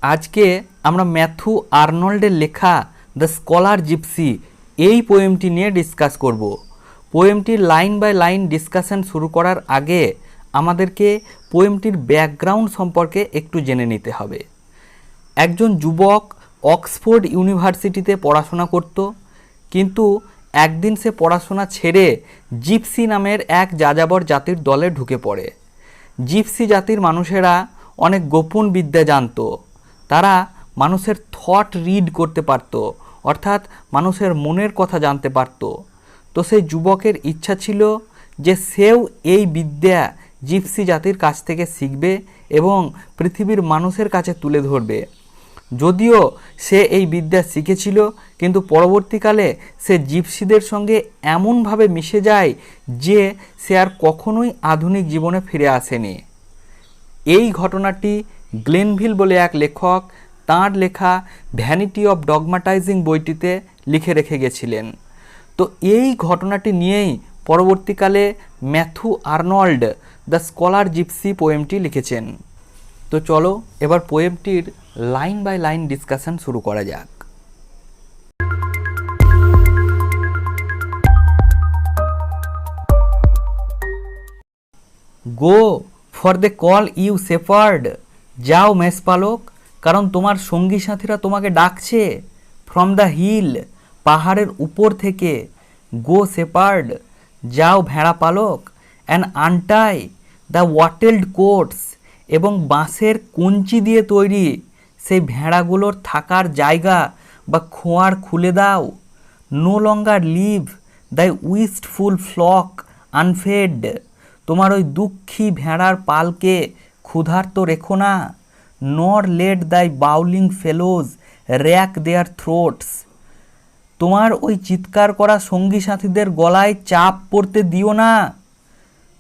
আজকে আমরা ম্যাথু আর্নল্ডের লেখা দ্য স্কলার জিপসি এই পোয়েমটি নিয়ে ডিসকাস করব। পোয়েমটির লাইন বাই লাইন ডিসকাশন শুরু করার আগে আমাদেরকে পোয়েমটির ব্যাকগ্রাউন্ড সম্পর্কে একটু জেনে নিতে হবে। একজন যুবক অক্সফোর্ড ইউনিভার্সিটিতে পড়াশোনা করত, কিন্তু একদিন সে পড়াশোনা ছেড়ে জিপসি নামের এক যাযাবর জাতির দলে ঢুকে পড়ে। জিপসি জাতির মানুষেরা অনেক গোপন বিদ্যা জানত। তারা মানুষের থট রিড করতে পারত, অর্থাৎ মানুষের মনের কথা জানতে পারত। তো সেই যুবকের ইচ্ছা ছিল যে সেও এই বিদ্যা জিপসি জাতির কাছ থেকে শিখবে এবং পৃথিবীর মানুষের কাছে তুলে ধরবে। যদিও সে এই বিদ্যা শিখেছিল, কিন্তু পরবর্তীকালে সে জিপসিদের সঙ্গে এমনভাবে মিশে যায় যে সে আর কখনোই আধুনিক জীবনে ফিরে আসেনি। এই ঘটনাটি গ্লেনভিল বলে এক লেখক তাঁর লেখা ভ্যানিটি অফ ডগমাটাইজিং বইটিতে লিখে রেখে গেছিলেন। তো এই ঘটনাটি নিয়েই পরবর্তীকালে Matthew Arnold the scholar gipsy পোয়েমটি লিখেছেন। তো চলো এবার পোয়েমটির লাইন বাই লাইন ডিসকাশন শুরু করা যাক। Go for they call you shepherd, যাও মেষপালক, কারণ তোমার সঙ্গী সাথীরা তোমাকে ডাকছে। ফ্রম দ্য হিল, পাহাড়ের উপর থেকে। গো শেপার্ড, যাও ভেড়া পালক। অ্যান্ড আনটাই দ্য ওয়াটেলড কোটস, এবং বাঁশের কঞ্চি দিয়ে তৈরি সেই ভেড়াগুলোর থাকার জায়গা বা খোঁয়ার খুলে দাও। No longer leave the wistful flock unfed, তোমার ওই দুঃখী ভেড়ার পালকে ক্ষুধার্ত রেখো না। নর লেট দাই বাউলিং ফেলোজ র্যাক দেয়ার থ্রোটস, তোমার ওই চিৎকার করা সঙ্গী সাথীদের গলায় চাপ পড়তে দিও না।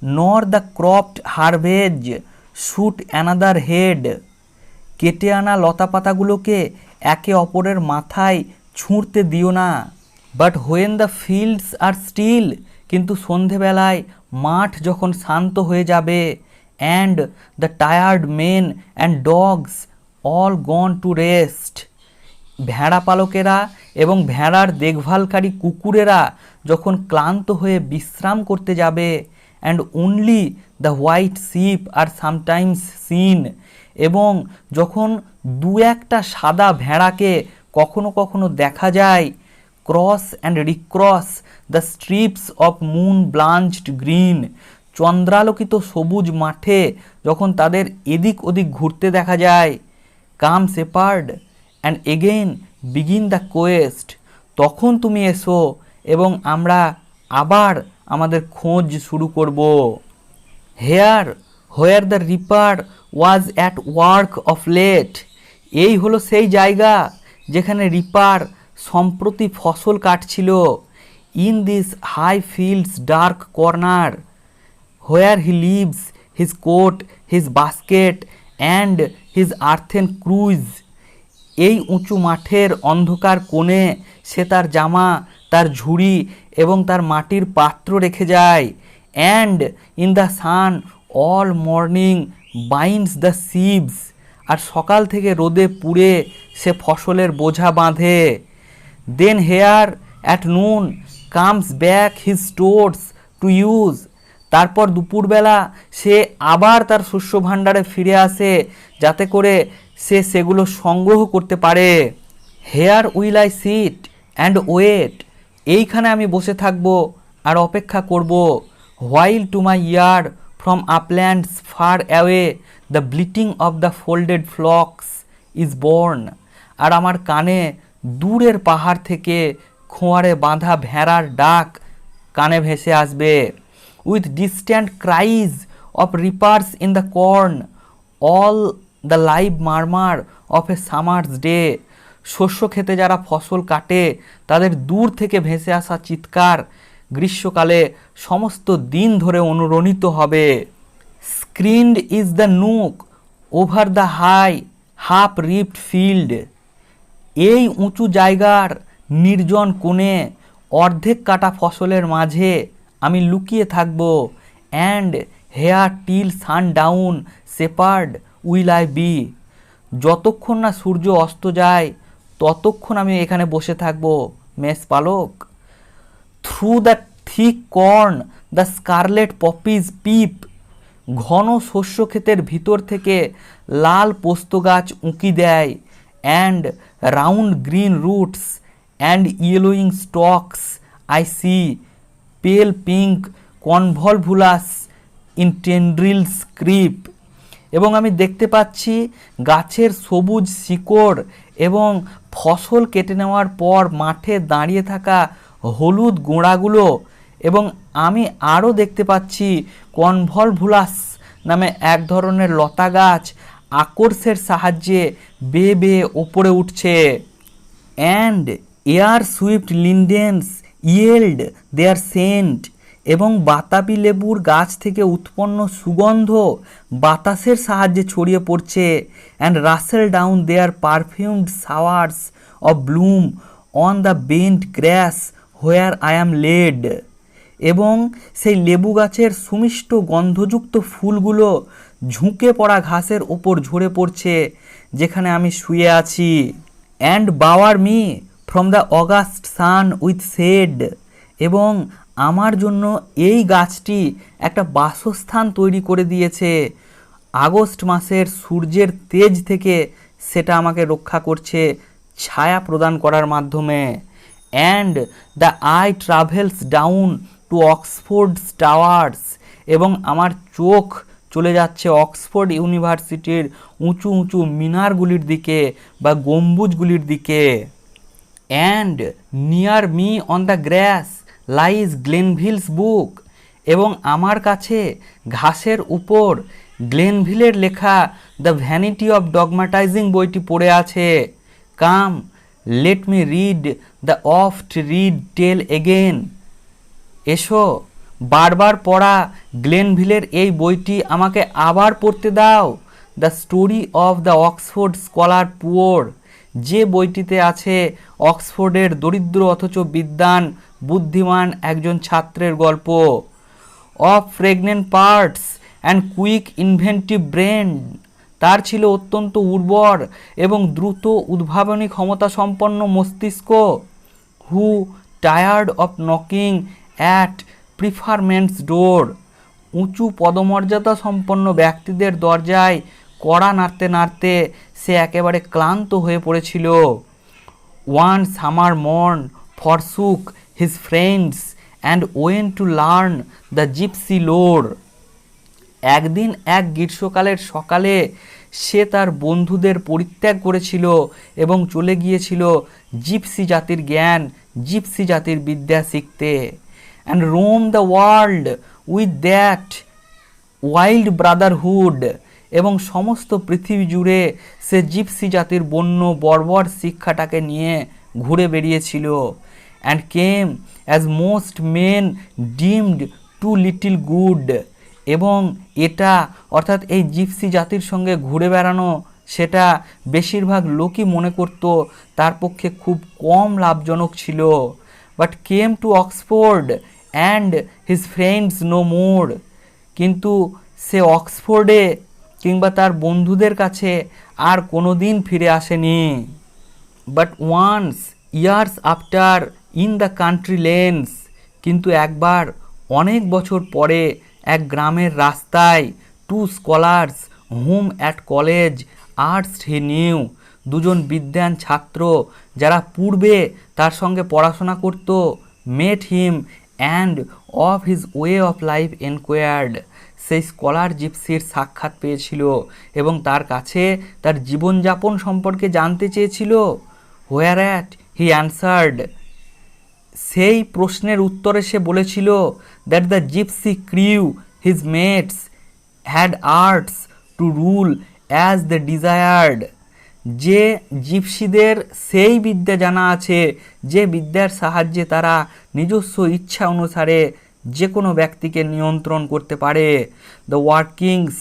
Nor the cropped herbage shoot another head, কেটে আনা লতাপাতাগুলোকে একে অপরের মাথায় ছুঁড়তে দিও না। But when the fields are still, কিন্তু সন্ধেবেলায় মাঠ যখন শান্ত হয়ে যাবে। And the tired men and dogs all gone to rest, ভেড়া পালকেরা এবং ভেড়ার দেখভালকারী কুকুরেরা যখন ক্লান্ত হয়ে বিশ্রাম করতে যাবে। And only the white sheep are sometimes seen, এবং যখন দু একটা সাদা ভেড়াকে কখনো কখনো দেখা যায়। Cross and recross the strips of moon blanched green, চন্দ্রালোকিত সবুজ মাঠে যখন তাদের এদিক ওদিক ঘুরতে দেখা যায়। Come shepherd and again begin the quest, তখন তুমি এসো এবং আমরা আবার আমাদের খোঁজ শুরু করব। Here where the reaper was at work of late, এই হলো সেই জায়গা যেখানে রিপার সম্প্রতি ফসল কাটছিল। In this high field's dark corner, where he leaves his coat his basket and his earthen cruse, এই উঁচু মাঠের অন্ধকার কোণে সে তার জামা, তার ঝুড়ি এবং তার মাটির পাত্র রেখে যায়। And in the sun all morning binds the sheaves, আর সকাল থেকে রোদে পুড়ে সে ফসলের বোঝা বাঁধে। Then here at noon comes back his stores to use, তারপর দুপুরবেলা সে আবার তার শস্য ভাণ্ডারে ফিরে আসে যাতে করে সে সেগুলো সংগ্রহ করতে পারে। Here will I sit and wait, এইখানে আমি বসে থাকব আর অপেক্ষা করব। While to my ear from uplands far away the bleating of the folded flocks is borne, আর আমার কানে দূরের পাহাড় থেকে খোঁয়ারে বাঁধা ভেড়ার ডাক কানে ভেসে আসবে। With distant cries of reapers in the corn all the live murmur of a summer's day, শস্য খেতে যারা ফসল কাটে তাদের দূর থেকে ভেসে আসা চিৎকার গ্রীষ্মকালে সমস্ত দিন ধরে অনুরণিত হবে। Screened is the nook over the high half reaped field, এই উঁচু জায়গার নির্জন কোণে অর্ধেক কাটা ফসলের মাঝে আমি লুকিয়ে থাকব। And here till sun down shepherd will I be, যতক্ষণ না সূর্য অস্ত যায় ততক্ষণ আমি এখানে বসে থাকবো মেষ পালক। Through the thick corn the scarlet poppies peep, ঘন শস্য ক্ষেতের ভিতর থেকে লাল পোস্ত গাছ উঁকি দেয়। And round green roots and yellowing stalks I see pale pink convolvulus in tendrils creep, এবং আমি দেখতে পাচ্ছি গাছের সবুজ শিকড় এবং ফসল কেটে নেওয়ার পর মাঠে দাঁড়িয়ে থাকা হলুদ গোঁড়াগুলো, এবং আমি আরও দেখতে পাচ্ছি কনভলভুলাস নামে এক ধরনের লতা গাছ আকর্ষের সাহায্যে বেয়ে বেয়ে ওপরে উঠছে। And air swift lindens yield their scent, এবং বাতাবি লেবুর গাছ থেকে উৎপন্ন সুগন্ধ বাতাসের সাহায্যে ছড়িয়ে পড়ছে। And rustle down their perfumed showers of bloom on the bent grass where I am laid, এবং সেই লেবু গাছের সুমিষ্ট গন্ধযুক্ত ফুলগুলো ঝুঁকে পড়া ঘাসের ওপর ঝরে পড়ছে যেখানে আমি শুয়ে আছি। And bower me from the August sun with shade, এবং আমার জন্য এই গাছটি একটা বাসস্থান তৈরি করে দিয়েছে। আগস্ট মাসের সূর্যের তেজ থেকে সেটা আমাকে রক্ষা করছে ছায়া প্রদান করার মাধ্যমে। And the I travels down to Oxford towers, এবং আমার চোখ চলে যাচ্ছে অক্সফোর্ড ইউনিভার্সিটির উঁচু উঁচু মিনারগুলির দিকে বা গম্বুজগুলির দিকে। And near me on the grass lies Glanvil's book, এবং আমার কাছে ঘাসের উপর গ্লেনভিলের লেখা দ্য ভ্যানিটি অফ ডগমাটাইজিং বইটি পড়ে আছে। Come let me read the oft read tale again, এসো বারবার পড়া গ্লেনভিলের এই বইটি আমাকে আবার পড়তে দাও। The story of the Oxford scholar poor, যে বইটিতে আছে অক্সফোর্ডের দরিদ্র অথচ বিদ্বান বুদ্ধিমান একজন ছাত্রের গল্প। Of pregnant parts and quick inventive brain, তার ছিল অত্যন্ত উর্বর এবং দ্রুত উদ্ভাবনী ক্ষমতা সম্পন্ন মস্তিষ্ক। হু টায়ার্ড অফ নকিং অ্যাট প্রিফারমেন্টস ডোর, উঁচু পদমর্যাদা সম্পন্ন ব্যক্তিদের দরজায় কড়া নাড়তে নাড়তে সে একেবারে ক্লান্ত হয়ে পড়েছিল। One summer morn forsook his friends and went to learn the gipsy lore, একদিন এক গ্রীষ্মকালের সকালে সে তার বন্ধুদের পরিত্যাগ করেছিল এবং চলে গিয়েছিল জিপসি জাতির জ্ঞান, জিপসি জাতির বিদ্যা শিখতে। And roam the world with that wild brotherhood, এবং সমস্ত পৃথিবী জুড়ে সে জিপসি জাতির বন্য বর্বর শিক্ষাটাকে নিয়ে ঘুরে বেরিয়েছিল। And came as most men deemed to little good, এবং এটা অর্থাৎ এই জিপসি জাতির সঙ্গে ঘুরে বেড়ানো সেটা বেশিরভাগ লোকই মনে করত তার পক্ষে খুব কম লাভজনক ছিল। But came to Oxford and his friends no more, কিন্তু সে অক্সফোর্ডে কিংবা তার বন্ধুদের কাছে আর কোনো দিন ফিরে আসেনি। But once years after in the country lanes, কিন্তু একবার অনেক বছর পরে এক গ্রামের রাস্তায় two scholars whom at college arts he knew, দুজন বিদ্বান ছাত্র যারা পূর্বে তার সঙ্গে পড়াশোনা করত, met him and of his way of life enquired, সেই স্কলার জিপসির সাক্ষাৎ পেয়েছিল এবং তার কাছে তার জীবনযাপন সম্পর্কে জানতে চেয়েছিল। হোয়ার অ্যাট হি অ্যান্সার্ড, সেই প্রশ্নের উত্তরে সে বলেছিল that the gipsy crew his mates had arts to rule as the desired, যে জিপসিদের সেই বিদ্যা জানা আছে যে বিদ্যার সাহায্যে তারা নিজস্ব ইচ্ছা অনুসারে যে কোনো ব্যক্তিকে নিয়ন্ত্রণ করতে পারে। The workings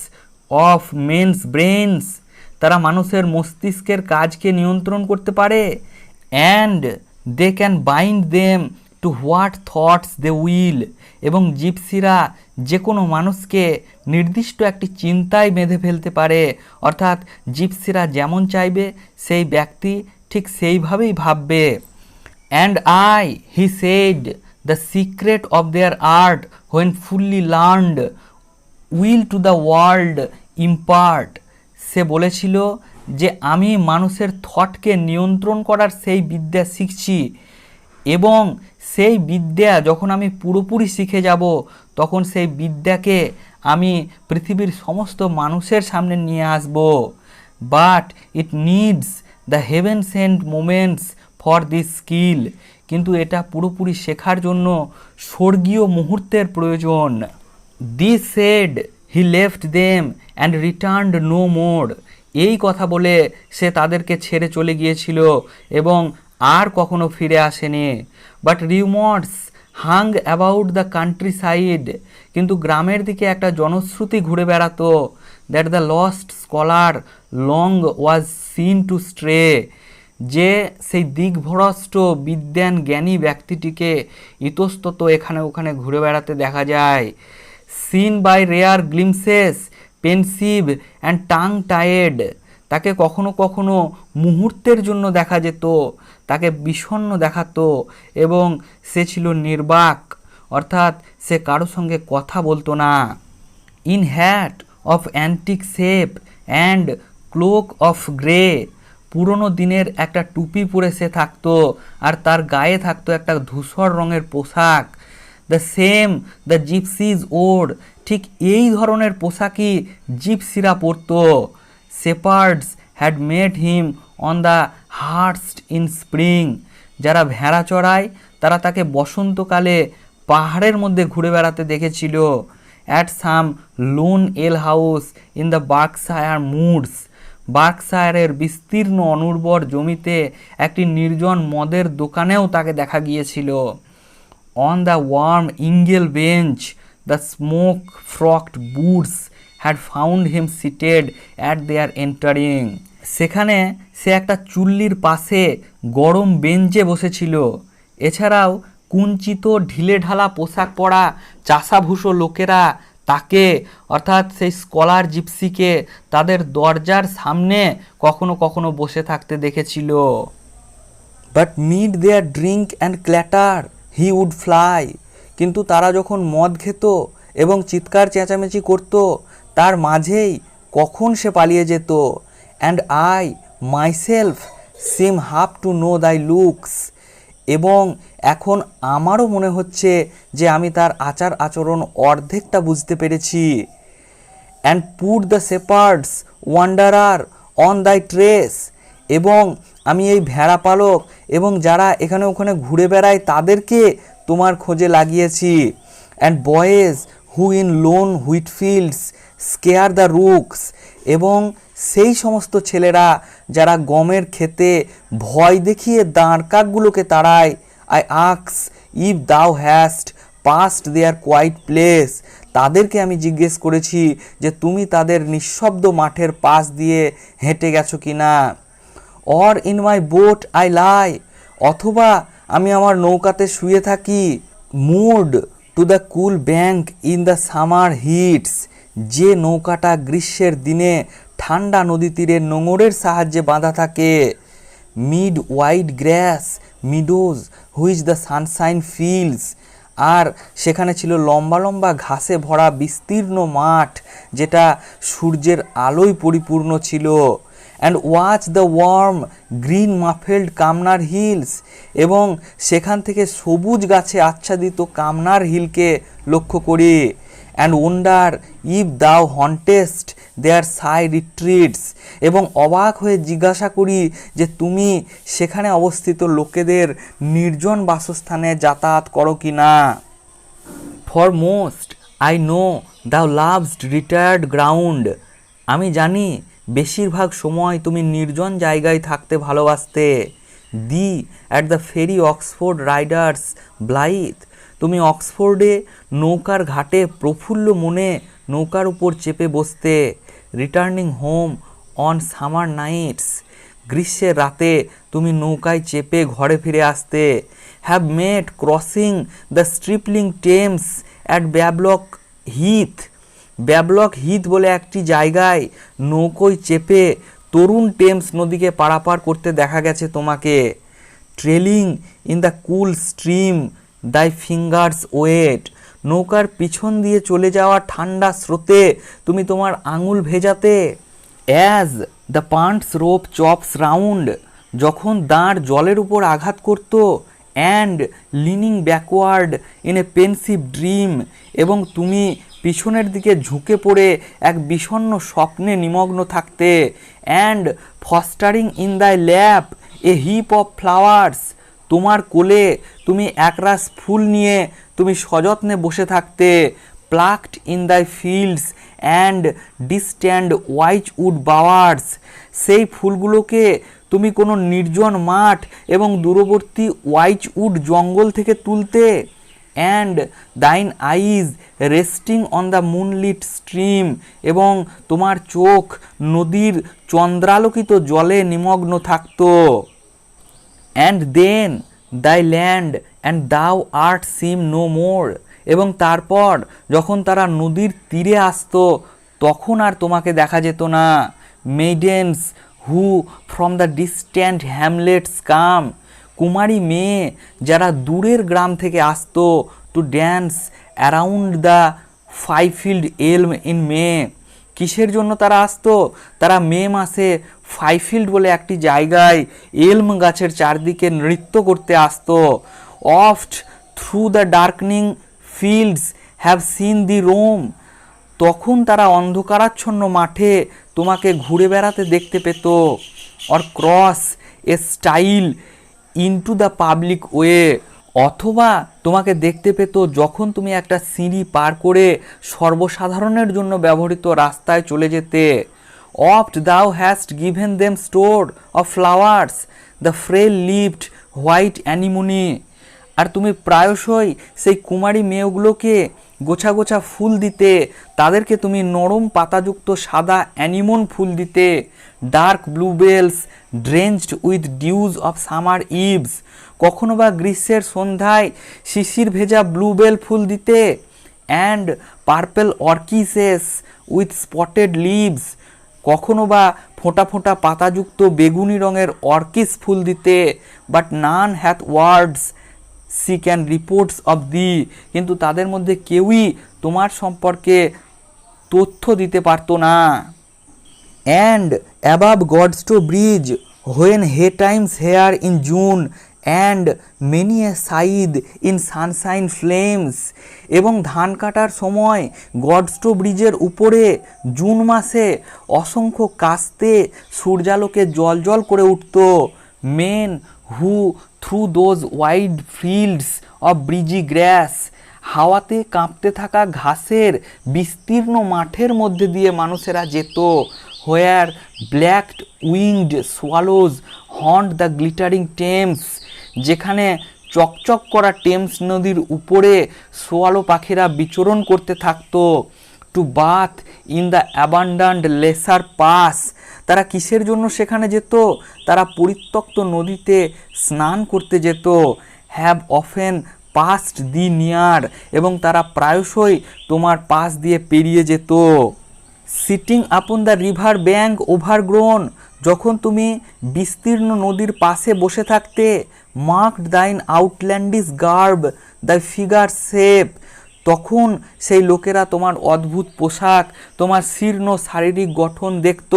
of men's brains, তারা মানুষের মস্তিষ্কের কাজকে নিয়ন্ত্রণ করতে পারে। And they can bind them to what thoughts they will, এবং জিপসিরা যে কোনো মানুষকে নির্দিষ্ট একটি চিন্তায় বেঁধে ফেলতে পারে, অর্থাৎ জিপসিরা যেমন চাইবে সেই ব্যক্তি ঠিক সেইভাবেই ভাববে। And I, he said, the secret of their art when fully learned will to the world impart. সে বলেছিল যে আমি মানুষের থটকে নিয়ন্ত্রণ করার সেই বিদ্যা শিখছি, এবং সেই বিদ্যা যখন আমি পুরোপুরি শিখে যাব তখন সেই বিদ্যাকে আমি পৃথিবীর সমস্ত মানুষের সামনে নিয়ে আসব। But it needs the heaven sent moments for this skill, কিন্তু এটা পুরোপুরি শেখার জন্য স্বর্গীয় মুহূর্তের প্রয়োজন। This said he left them and returned no more. এই কথা বলে সে তাদেরকে ছেড়ে চলে গিয়েছিল এবং আর কখনো ফিরে আসেনি। But rumours hung about the countryside, কিন্তু গ্রামের দিকে একটা জনশ্রুতি ঘুরে বেড়াতো, that the lost scholar long was seen to stray, যে সেই দিগ্ভ্রষ্ট বিদ্যান জ্ঞানী ব্যক্তিটিকে ইতস্তত এখানে ওখানে ঘুরে বেড়াতে দেখা যায়। Seen by rare glimpses, pensive and tongue tied, তাকে কখনো কখনো মুহূর্তের জন্য দেখা যেত, তাকে বিষণ্ণ দেখাতো এবং সে ছিল নির্বাক, অর্থাৎ সে কারো সঙ্গে কথা বলতো না। In hat of antique shape and cloak of grey, পুরনো দিনের একটা টুপি পরে সে থাকতো আর তার গায়ে থাকতো একটা ধূসর রঙের পোশাক। The same the gypsies wore, ঠিক এই ধরনের পোশাকই জিপসিরা পরতো। Shepherds had made him on the hurst in spring, যারা ভেড়া চড়ায় তারা তাকে বসন্তকালে পাহাড়ের মধ্যে ঘুরে বেড়াতে দেখেছিল। At some lone alehouse in the Berkshire moors, বার্কশায়ারের বিস্তীর্ণ অনুর্বর জমিতে একটি নির্জন মদের দোকানেও তাকে দেখা গিয়েছিল। On the warm ingle bench the smock frocked boors had found him seated at their entering, সেখানে সে একটা চুল্লির পাশে গরম বেঞ্চে বসেছিল। এছাড়াও কুঞ্চিত ঢিলে ঢালা পোশাক পরা চাষাভুষো লোকেরা তাকে, অর্থাৎ সেই স্কলার জিপসিকে, তাদের দরজার সামনে কখনো কখনো বসে থাকতে দেখেছিল। But mid their drink and clatter he would fly, কিন্তু তারা যখন মদ খেত এবং চিৎকার চেঁচামেচি করত তার মাঝেই কখন সে পালিয়ে যেত। And I myself SIM have to know দাই লুকস, এবং এখন আমারও মনে হচ্ছে যে আমি তার আচার আচরণ অর্ধেকটা বুঝতে পেরেছি। And put the শেপার্ডস wanderer on দাই ট্রেস, এবং আমি এই ভেড়া পালক এবং যারা এখানে ওখানে ঘুরে বেড়ায় তাদেরকে তোমার খোঁজে লাগিয়েছি। And boys who in lone wheat fields scare the rooks, এবং সেই সমস্ত ছেলেরা যারা গমের ক্ষেতে ভয় দেখিয়ে দাঁড় কাকগুলোকে তাড়ায়। আই আক্স ইফ দাও হ্যাস্ট পাস্ট দেয়ার কোয়াইট প্লেস, তাদেরকে আমি জিজ্ঞেস করেছি যে তুমি তাদের নিঃশব্দ মাঠের পাশ দিয়ে হেঁটে গেছো কি না। Or in my boat I lie, অথবা আমি আমার নৌকাতে শুয়ে থাকি। Moored to the cool bank in the summer heats, যে নৌকাটা গ্রীষ্মের দিনে ঠান্ডা নদী তীরে নোঙরের সাহায্যে বাঁধা থাকে। Mid wide grass meadows which the sunshine fields, আর সেখানে ছিল লম্বা লম্বা ঘাসে ভরা বিস্তীর্ণ মাঠ যেটা সূর্যের আলোয় পরিপূর্ণ ছিল। And watch the warm green muffled Cumner hills, এবং সেখান থেকে সবুজ গাছে আচ্ছাদিত কামনার হিলকে লক্ষ্য করি। অ্যান্ড ওন্ডার ইফ দাও হন্টেস্ট দেয়ার সাই রিট্রিটস, এবং অবাক হয়ে জিজ্ঞাসা করি যে তুমি সেখানে অবস্থিত লোকেদের নির্জন বাসস্থানে যাতায়াত করো কি না। ফর মোস্ট আই নো দাও লাভসড রিটায়ার্ড গ্রাউন্ড, আমি জানি বেশিরভাগ সময় তুমি নির্জন জায়গায় থাকতে ভালোবাসতে। Thee at the ferry Oxford riders blithe, তুমি অক্সফোর্ডে নৌকার ঘাটে প্রফুল্ল মনে নৌকার উপর চেপে বসতে। Returning home on summer nights গ্রীষ্মের রাতে তুমি নৌকায় চেপে ঘরে ফিরে আসতে। Have met crossing the stripling Thames at Bablock Hythe. Bablock Hythe বলে একটি জায়গায় নৌকোয় চেপে তরুণ টেমস নদীকে পারাপার করতে দেখা গেছে তোমাকে। Trailing in the cool stream দাই ফিঙ্গার্স ওয়েট। নৌকার পিছন দিয়ে চলে যাওয়া ঠান্ডা স্রোতে তুমি তোমার আঙুল ভেজাতে। As the punt's rope chops round. যখন দাঁড় জলের উপর আঘাত করত। And leaning backward in a pensive dream. এবং তুমি পিছনের দিকে ঝুঁকে পড়ে এক বিষণ্ণ স্বপ্নে নিমগ্ন থাকতে। And fostering in the lap a heap of flowers. তোমার কোলে তুমি একরাশ ফুল নিয়ে তুমি সযত্নে বসে থাকতে। Plucked in the fields and distant Wychwood উড বাওয়ার্স। সেই ফুলগুলোকে তুমি কোনো নির্জন মাঠ এবং দূরবর্তী ওয়াইচ উড জঙ্গল থেকে তুলতে। And thine eyes resting on the moonlit stream. এবং তোমার চোখ নদীর চন্দ্রালোকিত জলে নিমগ্ন থাকত। অ্যান্ড দেন দাই ল্যান্ড অ্যান্ড দাও আর্ট সিম নো মোর। এবং তারপর যখন তারা নদীর তীরে আসতো তখন আর তোমাকে দেখা যেত না। Maidens who from the distant Hamlets কাম। কুমারী মেয়ে যারা দূরের গ্রাম থেকে আসতো টু ড্যান্স অ্যারাউন্ড দ্য ফাইফিল্ড এলম ইন মে। কিসের জন্য তারা আসতো? তারা মে মাসে ফাইফিল্ড বলে একটি জায়গায় এলম গাছের চারদিকে নৃত্য করতে আসতো। Oft through the darkening fields have seen thee roam. তখন তারা অন্ধকারাচ্ছন্ন মাঠে তোমাকে ঘুরে বেড়াতে দেখতে পেত। Or cross a stile into the public way. অথবা তোমাকে দেখতে পেত যখন তুমি একটা সিঁড়ি পার করে সর্বসাধারণের জন্য ব্যবহৃত রাস্তায় চলে যেতে। Oft thou hast given them store of flowers the frail leaved white anemone. আর তুমি প্রায়শই সেই কুমারী মেয়েগুলোকে গোছা গোছা ফুল দিতে। তাদেরকে তুমি নরম পাতাযুক্ত সাদা অ্যানিমন ফুল দিতে। Dark bluebells drenched with dews of summer eves. কখনো বা গ্রীষ্মের সন্ধ্যায় শিশির ভেজা ব্লুবেল ফুল দিতে। And purple orchises with spotted leaves. কখনো বা ফোঁটা ফোঁটা পাতাযুক্ত বেগুনি রঙের অর্কিস ফুল দিতে। But none hath words she can reports of thee. কিন্তু তাদের মধ্যে কেউই তোমার সম্পর্কে তথ্য দিতে পারতো না। And above Godstow bridge when hay time's here in June and many a scythe in sunshine flames. এবং ধান কাটার সময় গডস্টো ব্রিজের উপরে জুন মাসে অসংখ্য কাস্তে সূর্যালোকে জল করে উঠত। Men who through those wide fields of breezy grass. হাওয়াতে কাঁপতে থাকা ঘাসের বিস্তীর্ণ মাঠের মধ্যে দিয়ে মানুষেরা যেত। Where black winged swallows haunt the glittering Thames. যেখানে চকচক করা টেমস নদীর উপরে সোয়ালো পাখিরা বিচরণ করতে থাকতো। To bathe in the abandoned lasher pass. তারা কিসের জন্য সেখানে যেত? তারা পরিত্যক্ত নদীতে স্নান করতে যেত। Have often past the near. এবং তারা প্রায়শই তোমার পাশ দিয়ে পেরিয়ে যেত। Sitting upon the river bank ওভারগ্রোন। যখন তুমি বিস্তীর্ণ নদীর পাশে বসে থাকতে। Marked thine outlandish garb the figure shape. তখন সেই লোকেরা তোমার অদ্ভুত পোশাক, তোমার শীর্ণ শারীরিক গঠন দেখত।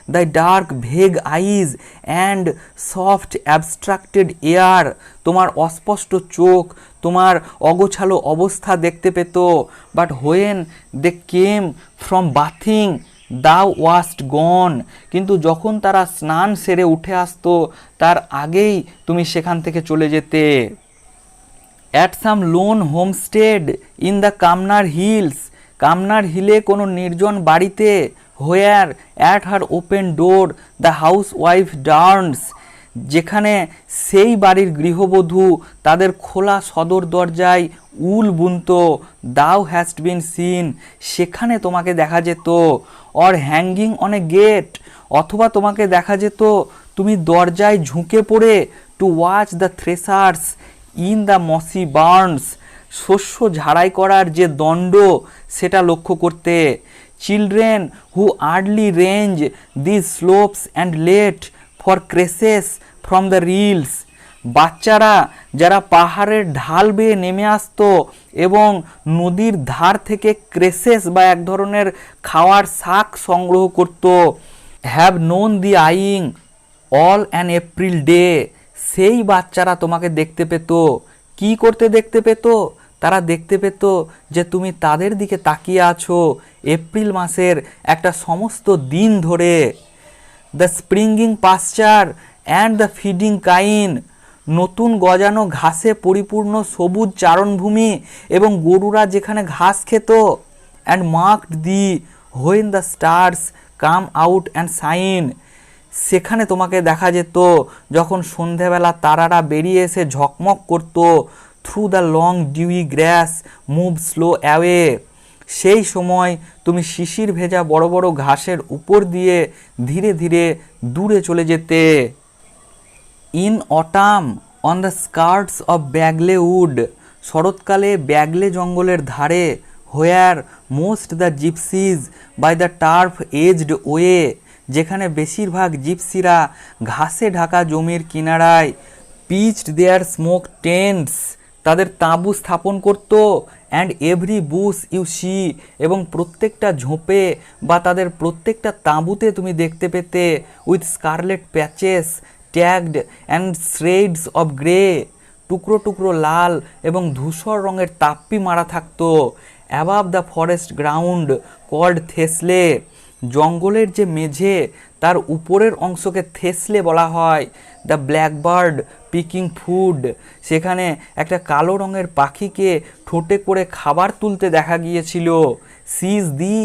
The dark vague eyes and soft abstracted air. তোমার অস্পষ্ট চোখ, তোমার অগোছালো অবস্থা দেখতে পেত। But when they came from bathing thou wast gone. কিন্তু যখন তারা স্নান সেরে উঠে আসতো তার আগেই তুমি সেখান থেকে চলে যেতে। At some lone homestead in the Cumner hills. Cumner হিলে কোনো নির্জন বাড়িতে। Where at her open door the housewife darns. যেখানে সেই বাড়ির গৃহবধূ তাদের খোলা সদর দরজায় উল বুনত। দাও হ্যাস্ট বিন সিন। সেখানে তোমাকে দেখা যেত। Or hanging on a gate. অথবা তোমাকে দেখা যেত তুমি দরজায় ঝুঁকে পড়ে to watch the threshers in the mossy barns, শস্য ঝাড়াই করার যে দণ্ড সেটা লক্ষ্য করতে। Children who early range this slopes and late for cresses from the rills, বাচ্চারা যারা পাহাড়ের ঢাল বেয়ে নেমে আসতো এবং নদীর ধার থেকে ক্রেসেস বা এক ধরনের খাওয়ার শাক সংগ্রহ করত। Have known the আইং all an April day, সেই বাচ্চারা তোমাকে দেখতে পেত। কি করতে দেখতে পেত? তারা দেখতে পেত যে তুমি তাদের দিকে তাকিয়ে আছো এপ্রিল মাসের একটা সমস্ত দিন ধরে। The springing pasture and the feeding kine, নতুন গজানো ঘাসে পরিপূর্ণ সবুজ চারণভূমি এবং গরুরা যেখানে ঘাস খেত। And marked thee when the stars come out and shine, সেখানে তোমাকে দেখা যেত যখন সন্ধেবেলা তারারা বেরিয়ে এসে ঝকমক করত। Through the long dewy glass move slow away, সেই সময় তুমি শিশির ভেজা বড় বড় ঘাসের উপর দিয়ে ধীরে ধীরে দূরে চলে যেতে। In autumn on the skirts of Bagley wood, শরৎকালে ব্যাগলে জঙ্গলের ধারে where most the gipsies by the turf edged way, যেখানে বেশিরভাগ জিপসিরা ঘাসে ঢাকা জমির কিনারায় পিচড দেয়ার স্মোক টেন্টস, তাদের তাঁবু স্থাপন করত। And every bush you see, এবং প্রত্যেকটা ঝোপে বা তাদের প্রত্যেকটা তাঁবুতে তুমি দেখতে পেতে with scarlet patches tagged and shreds of grey, টুকরো টুকরো লাল এবং ধূসর রঙের তাপ্পি মারা থাকতো। Above the forest ground called Thessaly, জঙ্গলের যে মেঝে তার উপরের অংশকে থেসলে বলা হয়। দ্য ব্ল্যাকবার্ড পিকিং ফুড, সেখানে একটা কালো রঙের পাখিকে ঠোঁটে করে খাবার তুলতে দেখা গিয়েছিল। সিজ দি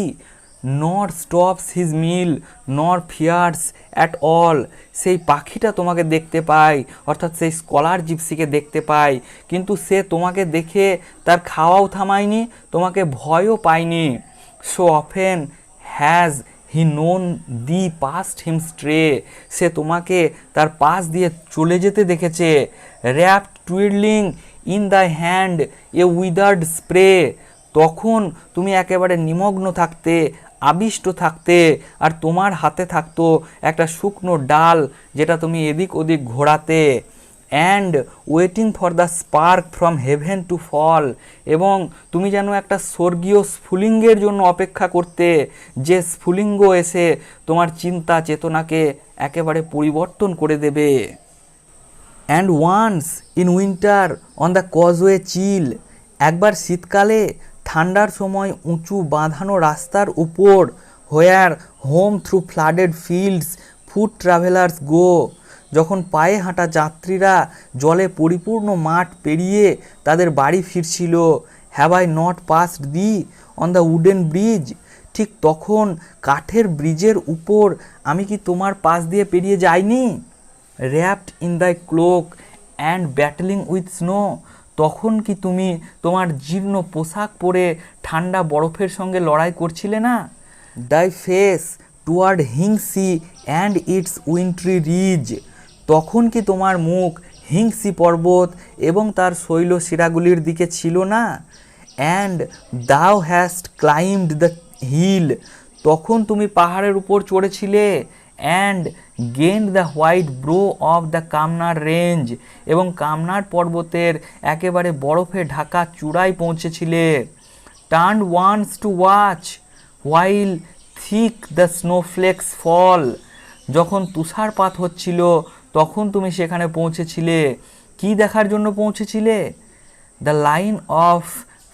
নর স্টপস হিজ মিল নর ফিয়ার্স অ্যাট অল, সেই পাখিটা তোমাকে দেখতে পায়, অর্থাৎ সেই স্কলার জিপসিকে দেখতে পায়, কিন্তু সে তোমাকে দেখে তার খাওয়াও থামায়নি, তোমাকে ভয়ও পায়নি। So often has he known thee past him stray, সে তোমাকে তার পাশ দিয়ে চলে যেতে দেখেছে। Rapt twiddling in the hand a withered spray, তখন তুমি একেবারে নিমগ্ন থাকতে, আবিষ্ট থাকতে, আর তোমার হাতে থাকতো একটা শুকনো ডাল যেটা তুমি এদিক ওদিক ঘোরাতে। And waiting for the spark from heaven to fall, এবং তুমি যেন একটা স্বর্গীয় স্ফুলিঙ্গের জন্য অপেক্ষা করতে, যে স্ফুলিঙ্গ এসে তোমার চিন্তা চেতনাকে একেবারে পরিবর্তন করে দেবে। And once in winter on the causeway chill, একবার শীতকালে ঠান্ডার সময় উঁচু বাঁধানো রাস্তার উপর where home through flooded fields foot travellers go, যখন পায়ে হাঁটা যাত্রীরা জলে পরিপূর্ণ মাঠ পেরিয়ে তাদের বাড়ি ফিরছিল। Have I not passed the on the wooden bridge, ঠিক তখন কাঠের ব্রিজের উপর আমি কি তোমার পাশ দিয়ে পেরিয়ে যাইনি। Wrapped in the cloak and battling with snow, তখন কি তুমি তোমার জীর্ণ পোশাক পরে ঠান্ডা বরফের সঙ্গে লড়াই করছিলে না। Thy face toward Hinksey and its wintry ridge, তখন কি তোমার মুখ হিংসি পর্বত এবং তার শৈলশিরাগুলির দিকে ছিল না। অ্যান্ড দাও হ্যাস্ট ক্লাইম্বড দ্য হিল, তখন তুমি পাহাড়ের উপর চড়েছিলে। And gained the white brow of the Cumner range, এবং কামনার পর্বতের একেবারে বরফে ঢাকা চূড়ায় পৌঁছেছিলে। Turn once to watch while thick the snowflakes fall, যখন তুষারপাত হচ্ছিল তখন তুমি সেখানে পৌঁছেছিলে। কি দেখার জন্য পৌঁছেছিলে? The line of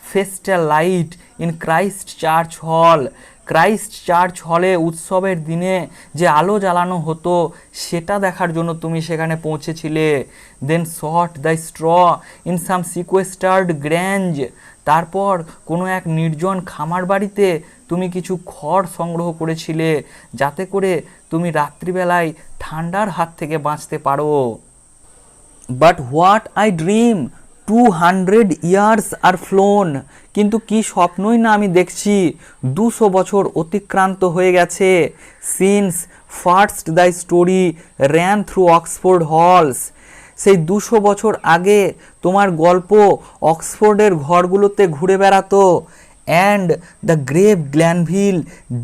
festal light in Christ Church hall, Christ Church হলে উৎসবের দিনে যে আলো জ্বালানো হতো সেটা দেখার জন্য তুমি সেখানে পৌঁছেছিলে। Then shot the straw in some sequestered grange, তারপর কোনো এক নির্জন খামার বাড়িতে তুমি কিছু খড় সংগ্রহ করেছিলে যাতে করে তুমি রাত্রিবেলায় ঠান্ডার হাত থেকে বাঁচতে পারো। But what I dream 200 years are flown, কিন্তু কি স্বপ্নই না আমি দেখছি, 200 বছর অতিক্রান্ত হয়ে গেছে। Since first the story ran through Oxford halls. সেই 200 বছর আগে তোমার গল্প অক্সফোর্ডের ঘরগুলোতে ঘুরে বেড়াতো। And the grave Glanvil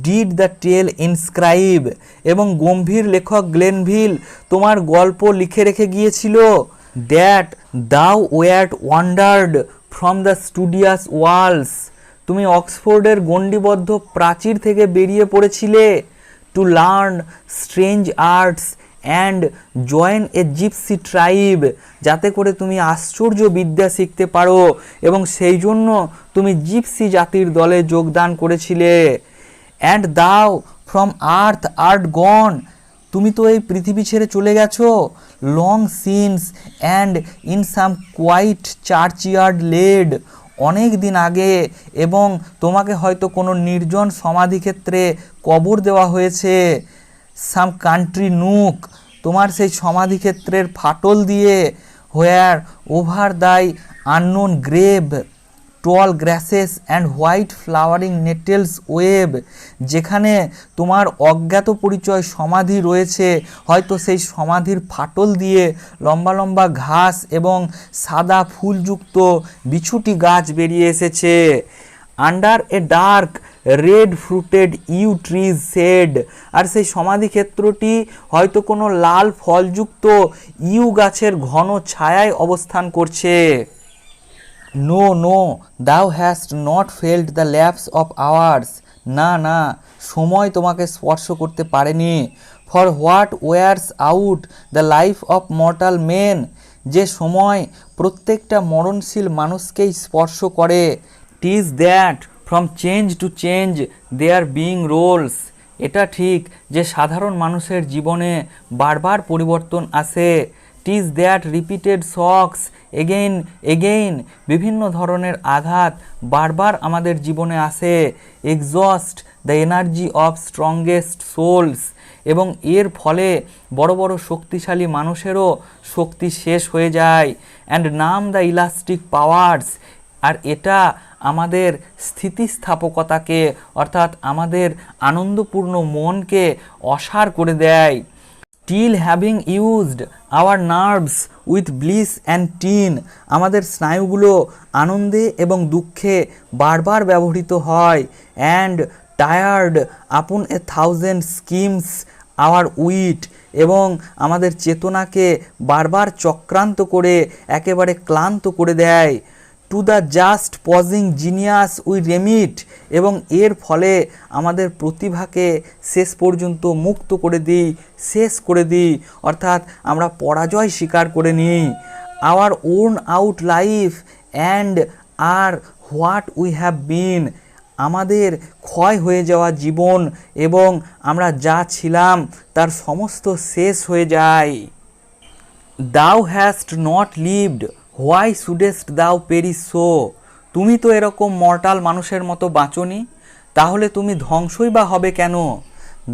did the tale inscribe, এবং গম্ভীর লেখক গ্লেনভিল তোমার গল্প লিখে রেখে গিয়েছিল। That thou wert wandered from the studious walls, তুমি অক্সফোর্ডের গণ্ডিবদ্ধ প্রাচীর থেকে বেরিয়ে পড়েছিলে। To learn strange arts and join a gipsy tribe, যাতে করে তুমি আশ্চর্য বিদ্যা শিখতে পারো, এবং সেই জন্য তুমি জিপসি জাতির দলে যোগদান করেছিলে। অ্যান্ড দাও ফ্রম আর্থ আর্ট গন, তুমি তো এই পৃথিবী ছেড়ে চলে গেছো। Long since and in some quiet churchyard laid, অনেক দিন আগে, এবং তোমাকে হয়তো কোনো নির্জন সমাধিক্ষেত্রে কবর দেওয়া হয়েছে। সাম কান্ট্রি নুক, তোমার সেই সমাধিক্ষেত্রের ফাটল দিয়ে, where over thy unknown grave tall grasses and white flowering nettles wave, যেখানে তোমার অজ্ঞাত পরিচয় সমাধি রয়েছে, হয়তো সেই সমাধির ফাটল দিয়ে লম্বা লম্বা ঘাস এবং সাদা ফুলযুক্ত বিছুটি গাছ বেরিয়ে এসেছে। Under a dark red fruited yew tree's shade, আর সেই সমাধিক্ষেত্রটি হয়তো কোনো লাল ফলযুক্ত ইউ গাছের ঘন ছায়ায় অবস্থান করছে। নো নো দাও হ্যাস্ট not felt the lapse of hours, না না, সময় তোমাকে স্পর্শ করতে পারেনি। For what Wars out the life of mortal main, যে সময় প্রত্যেকটা মরণশীল মানুষকেই স্পর্শ করে। টিজ that from change to change there being Rolle's, এটা ঠিক যে সাধারণ মানুষের জীবনে বারবার পরিবর্তন আসে। টিজ that repeated shocks again again, বিভিন্ন ধরনের আঘাত বারবার আমাদের জীবনে আসে। Exhaust the energy of strongest sols, এবং এর ফলে বড় বড় শক্তিশালী মানুষেরও শক্তি শেষ হয়ে যায়। অ্যান্ড নাম দ্য ইলাস্টিক পাওয়ার্স, আর এটা আমাদের স্থিতিস্থাপকতাকে, অর্থাৎ আমাদের আনন্দপূর্ণ মনকে অসাড় করে দেয়। Still having used our nerves with bliss and teen, আমাদের স্নায়ুগুলো আনন্দে এবং দুঃখে বারবার ব্যবহৃত হয়। And tired upon a thousand schemes our wit, এবং আমাদের চেতনাকে বারবার চক্রান্ত করে একেবারে ক্লান্ত করে দেয়। To the just pausing genius we remit, এবং এর ফলে আমাদের প্রতিভাকে শেষ পর্যন্ত মুক্ত করে দিই, শেষ করে দিই, অর্থাৎ আমরা পরাজয় স্বীকার করে নিই। Our own out life and are what we have been, আমাদের ক্ষয় হয়ে যাওয়া জীবন এবং আমরা যা ছিলাম তার সমস্ত শেষ হয়ে যায়। দাও হ্যাস্ট নট লিভড, হোয়াই শুডেস্ট দাও পেরিশ সো, তুমি তো এরকম মর্টাল মানুষের মতো বাঁচনি, তাহলে তুমি ধ্বংসই বা হবে কেন?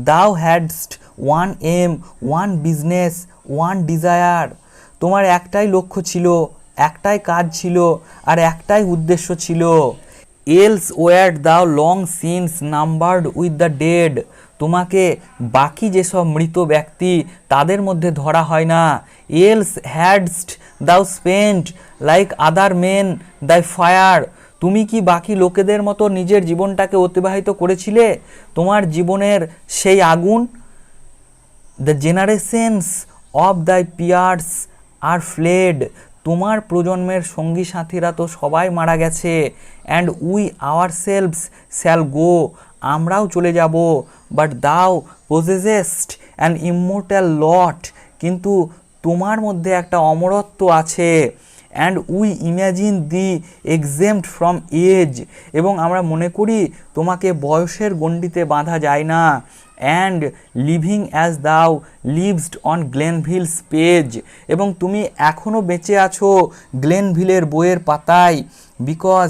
Thou hadst one aim, one business, one desire, তোমার একটাই লক্ষ্য ছিল, একটাই কাজ ছিল, আর একটাই উদ্দেশ্য ছিল। Else wert thou long since numbered with the dead, তোমাকে বাকি যেসব মৃত ব্যক্তি তাদের মধ্যে ধরা হয় না। এলস হ্যাডস্ট দাও স্পেন্ট লাইক আদার মেন দাই ফায়ার, তুমি কি বাকি লোকেদের মতো নিজের জীবনটাকে অতিবাহিত করেছিলে? তোমার জীবনের সেই আগুন। দ্য জেনারেশনস অফ দাই পিয়ার্স আর ফ্লেড, তোমার প্রজন্মের সঙ্গী সাথীরা তো সবাই মারা গেছে। And we hour selves shall go, আমরাও চলে যাব। বাট দাও পজেসেস্ট অ্যান ইমমর্টাল লট, কিন্তু তোমার মধ্যে একটা অমরত্ব আছে। And we imagine thee exempt from age, এবং আমরা মনে করি তোমাকে বয়সের গণ্ডিতে বাঁধা যায় না। অ্যান্ড লিভিং অ্যাজ দাও লিভসড অন গ্লেনভিলস পেজ, এবং তুমি এখনও বেঁচে আছো গ্লেনভিলের বইয়ের পাতায়। Because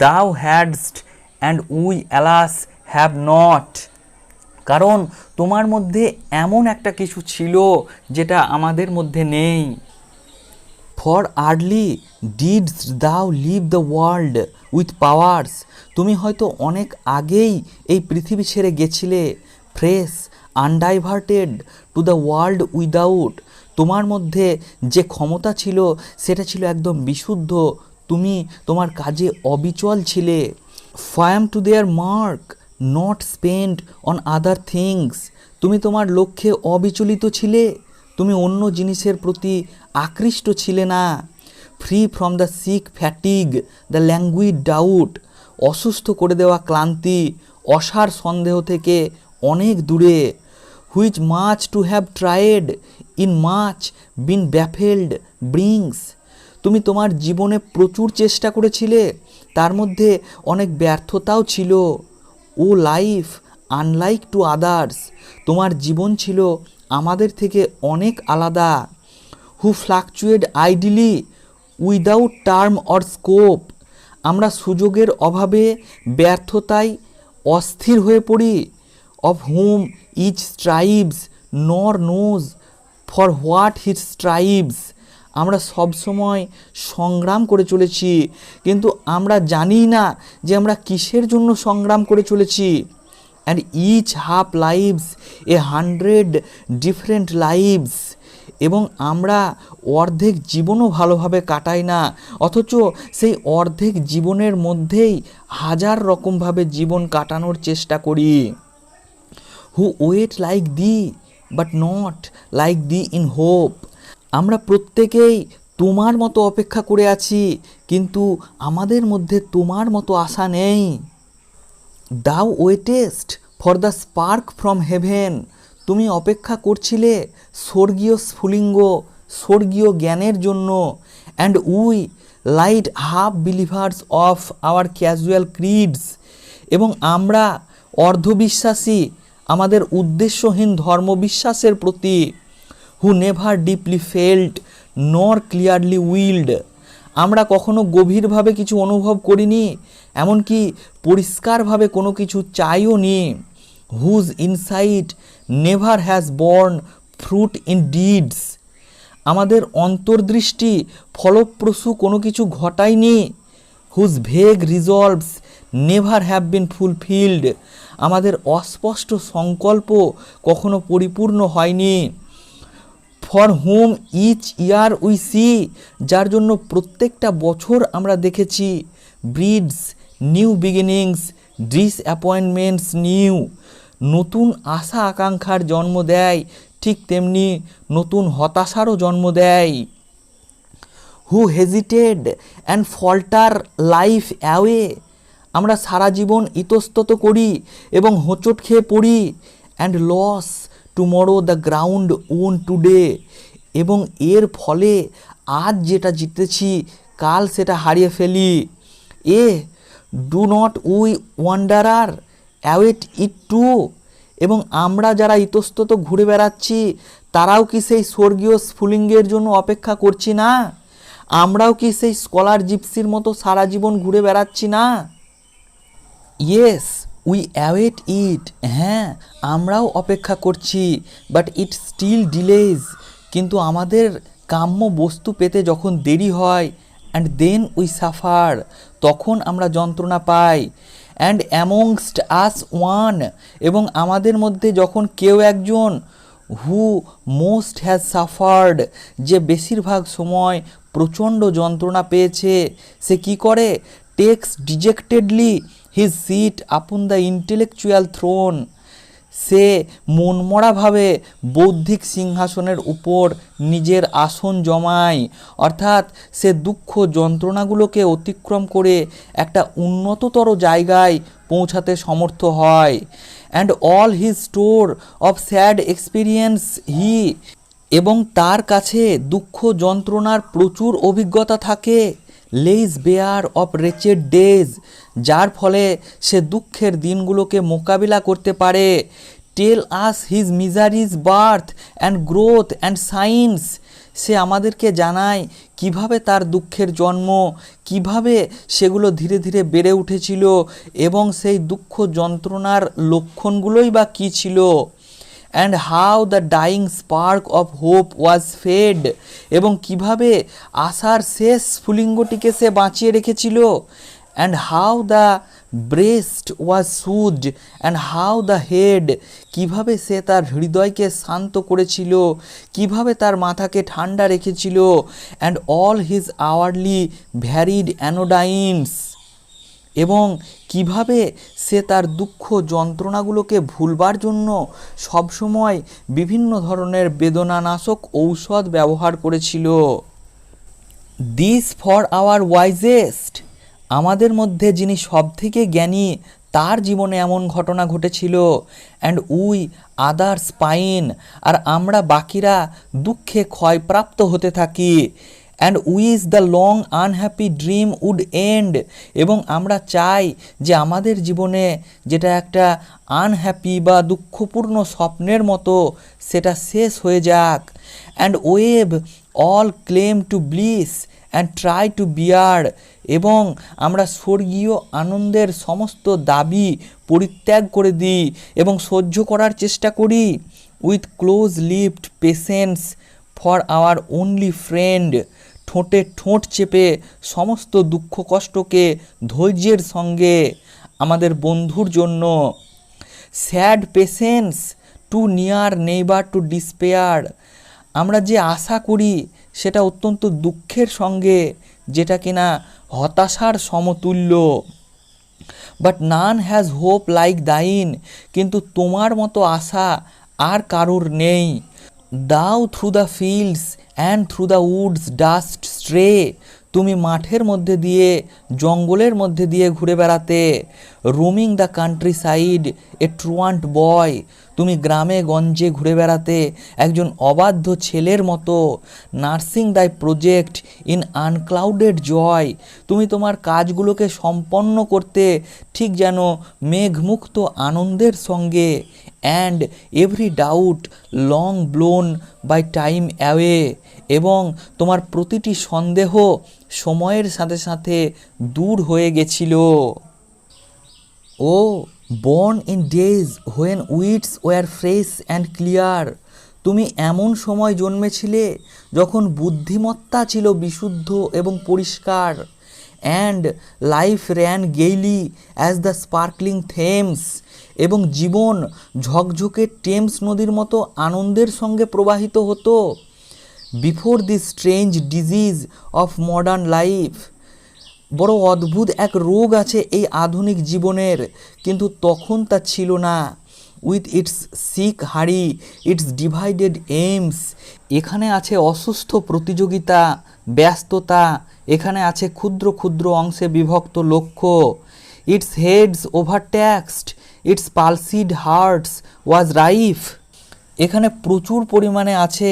thou hadst and we alas have not, কারণ তোমার মধ্যে এমন একটা কিছু ছিল যেটা আমাদের মধ্যে নেই। For early didst thou leave the world with powers, তুমি হয়তো অনেক আগেই এই পৃথিবী ছেড়ে গেছিলে fresh undiverted to the world without, তোমার মধ্যে যে ক্ষমতা ছিল সেটা ছিল একদম বিশুদ্ধ, তুমি তোমার কাজে অবিচল ছিলে। Farm to their mark, not spend on other things, তুমি তোমার লক্ষ্যে অবিচলিত ছিলে, তুমি অন্য জিনিসের প্রতি আকৃষ্ট ছিলে না। Free from the sick fatigue, the languid doubt, অসুস্থ করে দেওয়া ক্লান্তি, অসার সন্দেহ থেকে অনেক দূরে। Which much to have tried, in much been baffled brings, তুমি তোমার জীবনে প্রচুর চেষ্টা করেছিলে, তার মধ্যে অনেক ব্যর্থতাও ছিল। O life unlike to others, তোমার জীবন ছিল আমাদের থেকে অনেক আলাদা। Who fluctuate idly without term or scope, আমরা সুযোগের অভাবে ব্যর্থতায় অস্থির হয়ে পড়ি। অফ হুম ইচ স্ট্রাইভস নর নোজ ফর হোয়াট হি স্ট্রাইভস, আমরা সবসময় সংগ্রাম করে চলেছি, কিন্তু আমরা জানি না যে আমরা কিসের জন্য সংগ্রাম করে চলেছি। And each half lives a 100 different lives, এবং আমরা অর্ধেক জীবনও ভালোভাবে কাটাই না, অথচ সেই অর্ধেক জীবনের মধ্যেই হাজার রকমভাবে জীবন কাটানোর চেষ্টা করি। Who wait like thee but not like thee in hope, আমরা প্রত্যেকেই তোমার মতো অপেক্ষা করে আছি, কিন্তু আমাদের মধ্যে তোমার মতো আশা নেই। Thou waitest for the spark from heaven, তুমি অপেক্ষা করছিলে স্বর্গীয় স্ফুলিঙ্গ, স্বর্গীয় জ্ঞানের জন্য। And we light half believers of our casual creeds, এবং আমরা অর্ধবিশ্বাসী আমাদের উদ্দেশ্যহীন ধর্মবিশ্বাসের প্রতি। Who never deeply felt nor clearly willed, আমরা কখনো গভীরভাবে কিছু অনুভব করিনি, এমনকি পরিষ্কারভাবে কোনো কিছু চাইও নি। Whose insight never has borne fruit in deeds, আমাদের অন্তর্দৃষ্টি ফলপ্রসূ কোনো কিছু ঘটায়নি। Whose vague resolves never have been fulfilled, আমাদের অস্পষ্ট সংকল্প কখনো পরিপূর্ণ হয়নি। For whom each year we see, যার জন্য প্রত্যেকটা বছর আমরা দেখেছি। Breeds new beginnings disappointments new, নতুন আশা আকাঙ্ক্ষার জন্ম দেয়, ঠিক তেমনি নতুন হতাশারও জন্ম দেয়। Who hesitated and falter life away, আমরা সারা জীবন ইতস্তত করি এবং হোঁচট খেয়ে পড়ি। And lose tomorrow the ground won today, এবং এর ফলে আজ যেটা জিতেছি কাল সেটা হারিয়ে ফেলি। Ah do not we wanderer await it too, এবং আমরা যারা ইতস্তত ঘুরে বেড়াচ্ছি তারাও কি সেই স্বর্গীয় স্ফুলিঙ্গের জন্য অপেক্ষা করছি না? আমরাও কি সেই স্কলার জিপসির মতো সারা জীবন ঘুরে বেড়াচ্ছি না? ইয়েস উই অ্যাওয়েট ইট, হ্যাঁ আমরাও অপেক্ষা করছি। বাট ইট স্টিল ডিলেজ, কিন্তু আমাদের কাম্য বস্তু পেতে যখন দেরি হয়, অ্যান্ড দেন উই সাফার, তখন আমরা যন্ত্রণা পাই। অ্যান্ড অ্যামংস্ট আস ওয়ান, এবং আমাদের মধ্যে যখন কেউ একজন হু মোস্ট হ্যাজ সাফার্ড, যে বেশিরভাগ সময় প্রচণ্ড যন্ত্রণা পেয়েছে, সে কি করে? Takes dejectedly his seat upon the intellectual throne, সে মনমরাভাবে বৌদ্ধিক সিংহাসনের উপর নিজের আসন জমায়, অর্থাৎ সে দুঃখ যন্ত্রণাগুলোকে অতিক্রম করে একটা উন্নততর জায়গায় পৌঁছাতে সমর্থ হয়। And all his store of sad experience he, এবং তার কাছে দুঃখ যন্ত্রণার প্রচুর অভিজ্ঞতা থাকে। Lays bare of wretched days, যার ফলে সে দুঃখের দিনগুলোকে মোকাবিলা করতে পারে। Tells us his misery's birth and growth and signs, সে আমাদেরকে জানায় কিভাবে তার দুঃখের জন্ম, কিভাবে সেগুলো ধীরে ধীরে বেড়ে উঠেছিল, এবং সেই দুঃখ যন্ত্রণার লক্ষণগুলোই বা কী ছিল। And how the dying spark of hope was fed, এবং কিভাবে আশার শেষ স্ফুলিঙ্গটিকে সে বাঁচিয়ে রেখেছিল। And how the breast was soothed and how the head, কিভাবে সে তার হৃদয়কে শান্ত করেছিল, কিভাবে তার মাথাকে ঠান্ডা রেখেছিল, and all his hourly varied anodynes, এবং কিভাবে সে তার দুঃখ যন্ত্রণাগুলোকে ভুলবার জন্য সবসময় বিভিন্ন ধরনের বেদনানাশক ঔষধ ব্যবহার করেছিল। দিস ফর আওয়ার ওয়াইজেস্ট, আমাদের মধ্যে যিনি সবথেকে জ্ঞানী তার জীবনে এমন ঘটনা ঘটেছিল। অ্যান্ড উই আদার্স পাইন, আর আমরা বাকিরা দুঃখে ক্ষয়প্রাপ্ত হতে থাকি। And wish the long unhappy dream would end, এবং আমরা চাই যে আমাদের জীবনে যেটা একটা আনহ্যাপি বা দুঃখপূর্ণ স্বপ্নের মতো সেটা শেষ হয়ে যাক। And waive all claim to bliss and try to bear, এবং আমরা স্বর্গীয় আনন্দের সমস্ত দাবি পরিত্যাগ করে দিই এবং সহ্য করার চেষ্টা করি। With close lipped patience for our only friend, ঠোঁটে ঠোঁট চেপে সমস্ত দুঃখ কষ্টকে ধৈর্যের সঙ্গে আমাদের বন্ধুর জন্য। Sad patience too near neighbour to despair, আমরা যে আশা করি সেটা অত্যন্ত দুঃখের সঙ্গে, যেটা কিনা হতাশার সমতুল্য। But none has hope like thine, কিন্তু তোমার মতো আশা আর কারুর নেই। Thou through the fields and through the woods dost stray, তুমি মাঠের মধ্যে দিয়ে জঙ্গলের মধ্যে দিয়ে ঘুরে বেড়াতে। Roaming the countryside a truant boy, তুমি গ্রামে গঞ্জে ঘুরে বেড়াতে একজন অবাধ্য ছেলের মতো। নার্সিং দাই প্রজেক্ট ইন আনক্লাউডেড জয়, তুমি তোমার কাজগুলোকে সম্পন্ন করতে ঠিক যেন মেঘমুক্ত আনন্দের সঙ্গে। And every doubt long blown by time away, এবং তোমার প্রতিটি সন্দেহ সময়ের সাথে সাথে দূর হয়ে গেছিল। O born in days when wits were fresh and clear, তুমি এমন সময় জন্মেছিলে যখন বুদ্ধিমত্তা ছিল বিশুদ্ধ এবং পরিষ্কার। And life ran gaily as the sparkling Thames, এবং জীবন ঝকঝকে টেমস নদীর মতো আনন্দের সঙ্গে প্রবাহিত হতো। Before this strange disease of modern life, বড় অদ্ভুত এক রোগ আছে এই আধুনিক জীবনের, কিন্তু তখন তা ছিল না। উইথ ইটস সিক হাড়ি, ইটস ডিভাইডেড এইমস, এখানে আছে অসুস্থ প্রতিযোগিতা, ব্যস্ততা, এখানে আছে ক্ষুদ্র ক্ষুদ্র অংশে বিভক্ত লক্ষ্য। Its heads overtaxed, its palsied hearts was rife, এখানে প্রচুর পরিমাণে আছে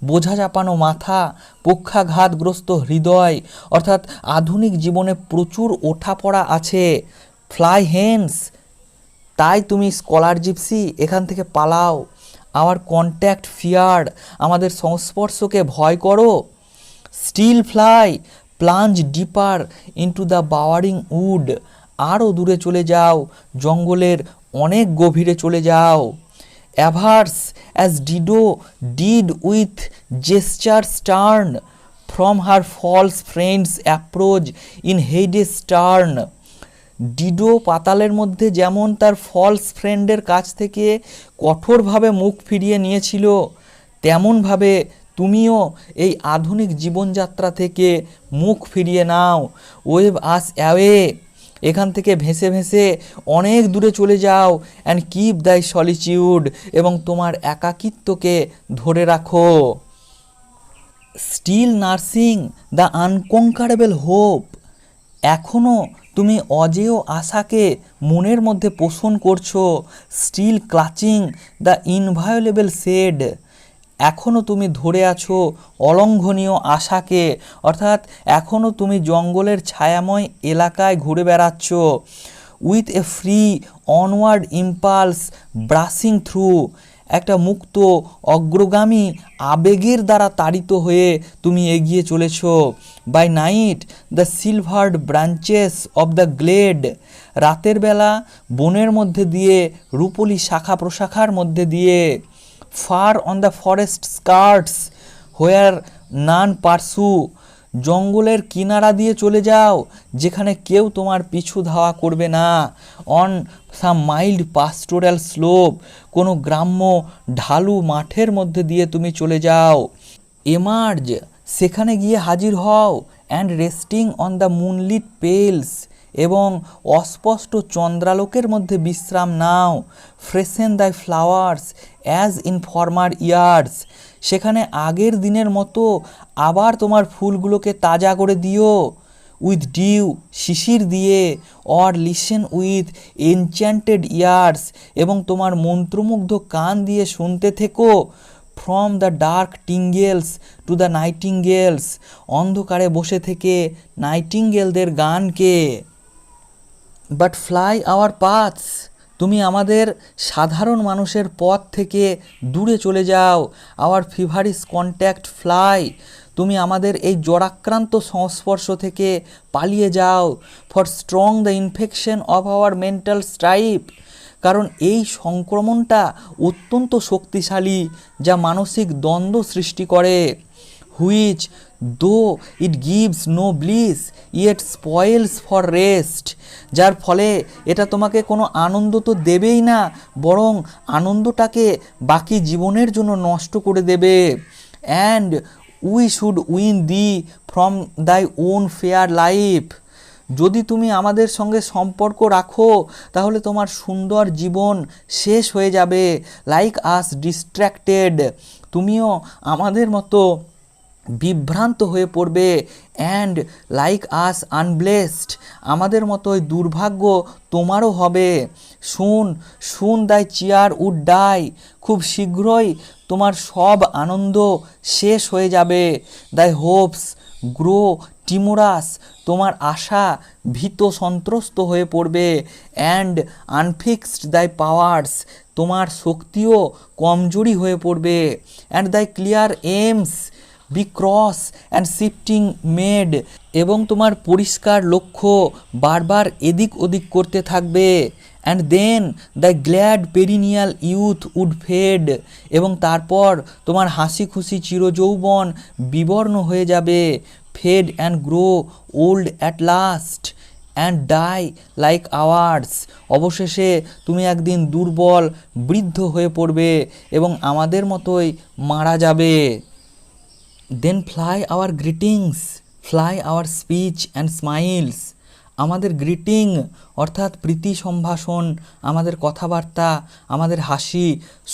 বোঝা চাপানো মাথা, পক্ষাঘাতগ্রস্ত হৃদয়, অর্থাৎ আধুনিক জীবনে প্রচুর ওঠাপড়া আছে। ফ্লাই হেন্স, তাই তুমি স্কলার জিপসি এখান থেকে পালাও। আওয়ার কন্ট্যাক্ট ফিয়ার, আমাদের সংস্পর্শকে ভয় করো। Still fly plunge deeper into the bowering wood, আরও দূরে চলে যাও, জঙ্গলের অনেক গভীরে চলে যাও। Averse as Dido did with gesture stern from her false friends approach in Hades turn, Dido পাতালের মধ্যে যেমন তার ফলস ফ্রেন্ডের কাছ থেকে কঠোরভাবে মুখ ফিরিয়ে নিয়েছিল, তেমনভাবে তুমিও এই আধুনিক জীবনযাত্রা থেকে মুখ ফিরিয়ে নাও। ওয়েভ আস অ্যাওয়ে, এখান থেকে ভেসে ভেসে অনেক দূরে চলে যাও। অ্যান্ড কিপ দাই সলিচিউড, এবং তোমার একাকিত্বকে ধরে রাখো। স্টিল নার্সিং দ্য আনকনকারেবল হোপ, এখনও তুমি অজেয় আশাকে মনের মধ্যে পোষণ করছো। স্টিল ক্লাচিং দ্য ইনভায়োলেবল শেড, এখনও তুমি ধরে আছো অলঙ্ঘনীয় আশাকে, অর্থাৎ এখনও তুমি জঙ্গলের ছায়াময় এলাকায় ঘুরে বেড়াচ্ছ। With a free onward impulse brushing through, একটা মুক্ত অগ্রগামী আবেগের দ্বারা তাড়িত হয়ে তুমি এগিয়ে চলেছ। By night the silvered branches of the glade, রাতের বেলা বনের মধ্যে দিয়ে রূপলি শাখা প্রশাখার মধ্যে দিয়ে। Far on the forest skirts where none pursue জঙ্গলের কিনারা দিয়ে চলে যাও, যেখানে কেউ তোমার পিছু ধাওয়া করবে না। অন সাম মাইল্ড পাস্টোরাল স্লোপ, কোনো গ্রাম্য ঢালু মাঠের মধ্যে দিয়ে তুমি চলে যাও। এমার্জ, সেখানে গিয়ে হাজির হও। And resting on the moonlit pales, এবং অস্পষ্ট চন্দ্রালোকের মধ্যে বিশ্রাম নাও। Freshen the flowers as in former years, সেখানে আগের দিনের মতো আবার তোমার ফুলগুলোকে তাজা করে দিও। উইথ ডিউ, শিশির দিয়ে। Or listen with enchanted ears, এবং তোমার মন্ত্রমুগ্ধ কান দিয়ে শুনতে থেকো। From the dark dingles to the nightingales, অন্ধকারে বসে থেকে নাইটিঙ্গেলদের গানকে। বাট ফ্লাই আওয়ার পাথস, তুমি আমাদের সাধারণ মানুষের পথ থেকে দূরে চলে যাও। আওয়ার ফিভারিস কন্ট্যাক্ট ফ্লাই, তুমি আমাদের এই জ্বরাক্রান্ত সংস্পর্শ থেকে পালিয়ে যাও। For strong the infection of our mental stripe, কারণ এই সংক্রমণটা অত্যন্ত শক্তিশালী, যা মানসিক দ্বন্দ্ব সৃষ্টি করে। Which though it gives no bliss yet spoils for rest, যার ফলে এটা তোমাকে কোনো আনন্দ তো দেবেই না, বরং আনন্দটাকে বাকি জীবনের জন্য নষ্ট করে দেবে। And we should win the from দাই ওন ফেয়ার লাইফ, যদি তুমি আমাদের সঙ্গে সম্পর্ক রাখো তাহলে তোমার সুন্দর জীবন শেষ হয়ে যাবে। লাইক আস ডিস্ট্র্যাক্টেড, তুমিও আমাদের মতো বিভ্রান্ত হয়ে পড়বে। অ্যান্ড লাইক আস আনব্লেসড, আমাদের মতোই দুর্ভাগ্য তোমারও হবে। শুন শুন দাই চিয়ার উড ডাই, খুব শীঘ্রই তোমার সব আনন্দ শেষ হয়ে যাবে। দাই হোপস গ্রো টিমোরাস, তোমার আশা ভীত সন্ত্রস্ত হয়ে পড়বে। অ্যান্ড আনফিক্সড দাই পাওয়ার্স, তোমার শক্তিও কমজোরি হয়ে পড়বে। And thy clear aims be cross and shifting made, এবং তোমার পরিষ্কার লক্ষ্য বারবার এদিক ওদিক করতে থাকবে। And then the glad perennial youth would fade, এবং তারপর তোমার হাসি খুশি চিরযৌবন বিবর্ণ হয়ে যাবে। Fade and grow old at last and die like ours, অবশেষে তুমি একদিন দুর্বল বৃদ্ধ হয়ে পড়বে এবং আমাদের মতোই মারা যাবে। Then fly our greetings, fly our speech and smiles, আমাদের গ্রিটিং অর্থাৎ প্রীতি সম্ভাষণ, আমাদের কথাবার্তা, আমাদের হাসি,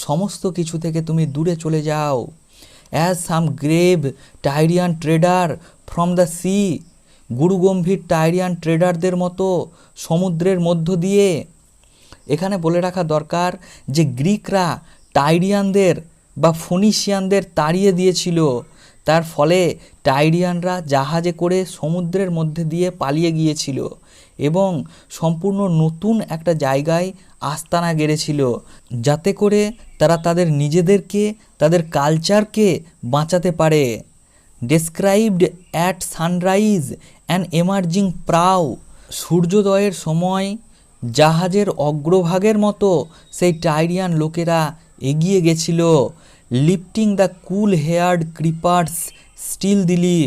সমস্ত কিছু থেকে তুমি দূরে চলে যাও। As some grave Tyrian trader from the sea, গুরুগম্ভীর টাইরিয়ান ট্রেডারদের মতো সমুদ্রের মধ্য দিয়ে। এখানে বলে রাখা দরকার যে গ্রিকরা টাইরিয়ানদের বা ফোনিশিয়ানদের তাড়িয়ে দিয়েছিল, তার ফলে টাইরিয়ানরা জাহাজে করে সমুদ্রের মধ্যে দিয়ে পালিয়ে গিয়েছিল এবং সম্পূর্ণ নতুন একটা জায়গায় আস্তানা গেড়েছিল, যাতে করে তারা তাদের নিজেদেরকে, তাদের কালচারকে বাঁচাতে পারে। Described at sunrise and emerging prow, সূর্যোদয়ের সময় জাহাজের অগ্রভাগের মতো সেই টাইরিয়ান লোকেরা এগিয়ে গেছিল। Lifting the cool haired creepers stealthily,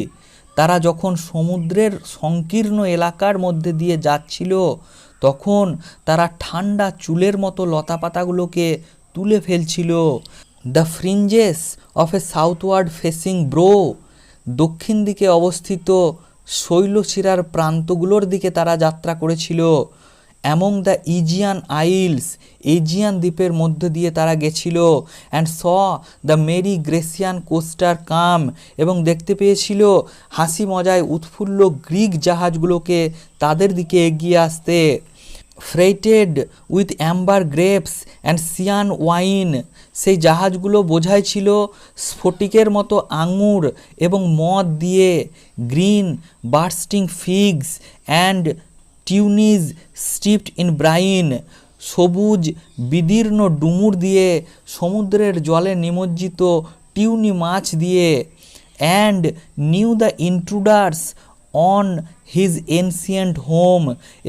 তারা যখন সমুদ্রের সংকীর্ণ এলাকার মধ্যে দিয়ে যাচ্ছিল তখন তারা ঠান্ডা চুলের মতো লতাপাতাগুলোকে তুলে ফেলছিল। The fringes of a southward facing brow, দক্ষিণ দিকে অবস্থিত শৈলশিরার প্রান্তগুলোর দিকে তারা যাত্রা করেছিল। Among the Aegean isles, Aegean দ্বীপের মধ্য দিয়ে তারা গেছিল। And saw the merry Grecian coaster come, এবং দেখতে পেয়েছিল হাসি মজায় উৎফুল্ল গ্রিক জাহাজগুলোকে তাদের দিকে এগিয়ে আসতে। Freighted with amber grapes and Chian wine, সেই জাহাজগুলো বোঝাই ছিল স্ফটিকের মতো আঙুর এবং মদ দিয়ে। Green bursting figs and tunnies steeped in brine, সবুজ বিদীর্ণ ডুমুর দিয়ে, সমুদ্রের জলে নিমজ্জিত টিউনি মাছ দিয়ে। And knew the intruders on his ancient home,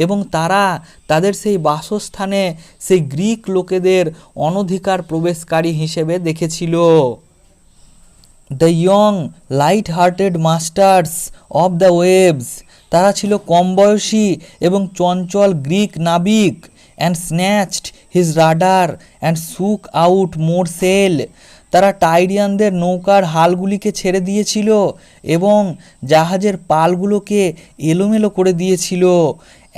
এবং তারা তাদের সেই বাসস্থানে সেই গ্রিক লোকেদের অনধিকার প্রবেশকারী হিসেবে দেখেছিল। The young light hearted masters of the waves, তারা ছিল কম বয়সী এবং চঞ্চল গ্রিক নাবিক। And snatched his rudder and shook out more sail, তারা টাইরিয়ানদের নৌকার হালগুলিকে ছেড়ে দিয়েছিল এবং জাহাজের পালগুলোকে এলোমেলো করে দিয়েছিল।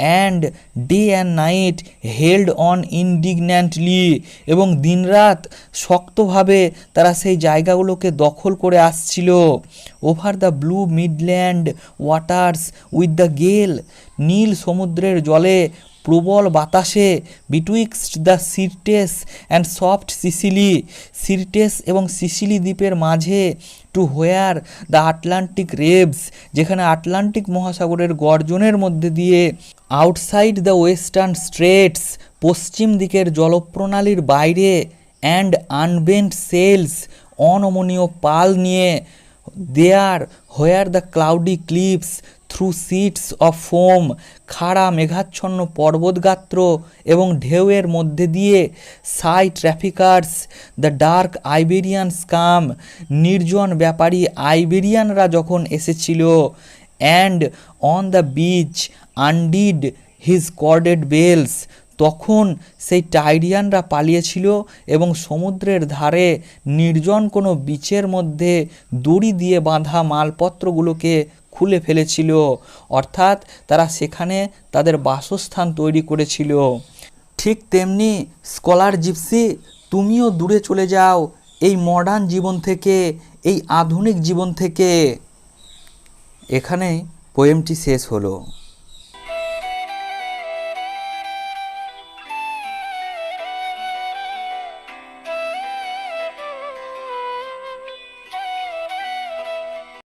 And day and night held on indignantly, এবং দিনরাত শক্তভাবে তারা সেই জায়গাগুলোকে দখল করে আসছিল। Over the blue Midland waters with the gale, নীল সমুদ্রের জলে প্রবল বাতাসে, betwixt the Syrtes and soft Sicily, Syrtes এবং সিসিলি দ্বীপের মাঝে, to where the Atlantic raves, যেখানে আটলান্টিক মহাসাগরের গর্জনের মধ্যে দিয়ে, আউটসাইড দ্য ওয়েস্টার্ন স্ট্রেটস, পশ্চিম দিকের জলপ্রণালীর বাইরে, অ্যান্ড আনবেন্ট সেলস, অনমনীয় পাল নিয়ে, there where the cloudy cliffs through sheets of foam, খাড়া মেঘাচ্ছন্ন পর্বতগাত্র এবং ঢেউয়ের মধ্যে দিয়ে, shy traffickers the dark Iberian scum, নির্জন ব্যাপারী আইবেরিয়ানরা যখন এসেছিল। And on the beach undid his corded bales, তখন সেই টাইরিয়ানরা পালিয়েছিল এবং সমুদ্রের ধারে নির্জন কোনো বিচের মধ্যে দড়ি দিয়ে বাঁধা মালপত্রগুলোকে খুলে ফেলেছিল, অর্থাৎ তারা সেখানে তাদের বাসস্থান তৈরি করেছিল। ঠিক তেমনি স্কলার জিপসি, তুমিও দূরে চলে যাও এই মডার্ন জীবন থেকে, এই আধুনিক জীবন থেকে। এখানেই পোয়েমটি শেষ হলো।